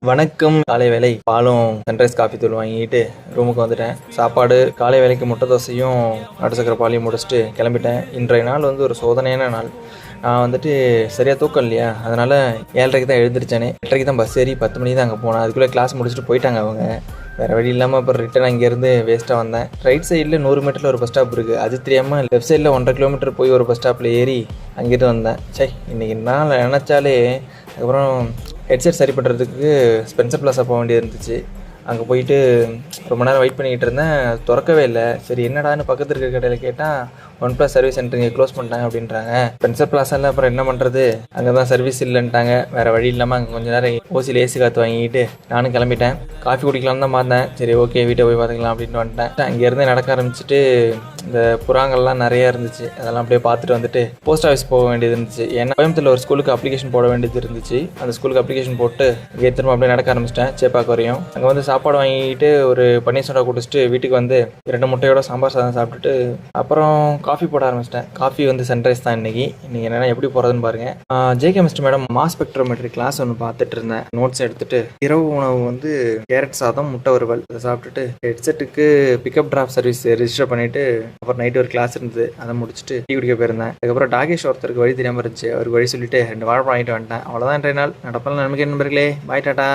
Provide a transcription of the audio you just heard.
வணக்கம். காலை வேலை பாலும் சன்ரைஸ் காஃபி தூள் வாங்கிட்டு ரூமுக்கு வந்துட்டேன். சாப்பாடு காலை வேலைக்கு முட்டை தோசையும் நாட்டு சக்கரை பாலையும் முடிச்சுட்டு கிளம்பிட்டேன். இன்றைய நாள் ஒரு சோதனையான நாள். நான் சரியாக தூக்கம் இல்லையா, அதனால் 7:30க்கு தான் எழுந்திரிச்சேனே. 8:30க்கு தான் பஸ் ஏறி 10 மணிக்கு தான் அங்கே போனேன். அதுக்குள்ளே கிளாஸ் முடிச்சுட்டு போயிட்டாங்க அவங்க. வேறு வழி இல்லாமல் அப்புறம் ரிட்டன் அங்கேருந்து வேஸ்ட்டாக வந்தேன். ரைட் சைடில் 100 மீட்டரில் ஒரு பஸ் ஸ்டாப் இருக்குது. அது தெரியாமல் லெஃப்ட் சைடில் 1.5 கிலோமீட்டர் போய் ஒரு பஸ் ஸ்டாப்பில் ஏறி அங்கேருந்து வந்தேன். இன்றைக்கி நாள் நினச்சாலே. அதுக்கப்புறம் ஹெட்செட் சரி பண்ணுறதுக்கு ஸ்பென்சர் பிளாஸா போக வேண்டியது இருந்துச்சு. அங்கே போயிட்டு ரொம்ப நேரம் வெயிட் பண்ணிக்கிட்டு இருந்தேன். அது திறக்கவே இல்லை. சரி என்னடான்னு பக்கத்தில் இருக்கிற கடையில் கேட்டால் OnePlus சர்வீஸ் சென்டர் இங்கே க்ளோஸ் பண்ணிட்டாங்க அப்படின்றாங்க. ஸ்பென்சர் பிளாஸாவில் அப்புறம் என்ன பண்ணுறது, அங்கே தான் சர்வீஸ் இல்லைன்ட்டாங்க. வேறு வழி இல்லாமல் அங்கே கொஞ்சம் நேரம் ஓசியில் ஏசி காற்று வாங்கிட்டு நானும் கிளம்பிட்டேன். காஃபி குடிக்கலாம்னு தான் பார்த்தேன். சரி ஓகே வீட்டை போய் பார்த்துக்கலாம் அப்படின்ட்டு வந்துட்டேன். அங்கேருந்து நடக்க ஆரம்பிச்சுட்டு இந்த புறாங்கள்லாம் நிறையா இருந்துச்சு. அதெல்லாம் அப்படியே பார்த்துட்டு வந்துட்டு போஸ்ட் ஆஃபீஸ் போக வேண்டியது இருந்துச்சு. ஏன்னா கோயம்புத்தூரில் ஒரு ஸ்கூலுக்கு அப்ளிகேஷன் போட வேண்டியது இருந்துச்சு. அந்த ஸ்கூலுக்கு அப்ளிகேஷன் போட்டு இங்கே திரும்ப அப்படியே நடக்க ஆரம்பிச்சிட்டேன். சேப்பாக்கு வரையும் அங்கே சாப்பாடு வாங்கிட்டு ஒரு பன்னீர் சோடா குடிச்சிட்டு வீட்டுக்கு 2 முட்டையோட சாம்பார் சாதம் சாப்பிட்டுட்டு அப்புறம் காஃபி போட ஆரம்பிச்சிட்டேன். காஃபி சன்ரைஸ் தான் இன்னைக்கு என்னென்னா எப்படி போகிறதுன்னு பாருங்கள். ஜேகெமிஸ்ட்ரி மேடம் மாஸ் ஸ்பெக்ட்ரோமெட்ரி கிளாஸ் பார்த்துட்டு இருந்தேன். நோட்ஸ் எடுத்துட்டு இரவு உணவு கேரட் சாதம் முட்டை வறுவல் அதை சாப்பிட்டுட்டு ஹெட்செட்டுக்கு பிக்கப் ட்ராப் சர்வீஸ் ரெஜிஸ்டர் பண்ணிட்டு அப்புறம் நைட்டு ஒரு கிளாஸ் இருந்தது, அதை முடிச்சுட்டு டீ குடிக்க போயிருந்தேன். அதுக்கப்புறம் டாகேஷ் ஒருத்தருக்கு வழி தெரியாமல் இருந்துச்சு. அவருக்கு வழி சொல்லிட்டு 2 வாழைப்பழம் வாங்கிட்டு வந்துட்டேன். அவ்வளோதான் இன்றைய நாள். நடப்பெல்லாம் நம்பிக்கை நண்பர்களே. பாய் டாட்டா.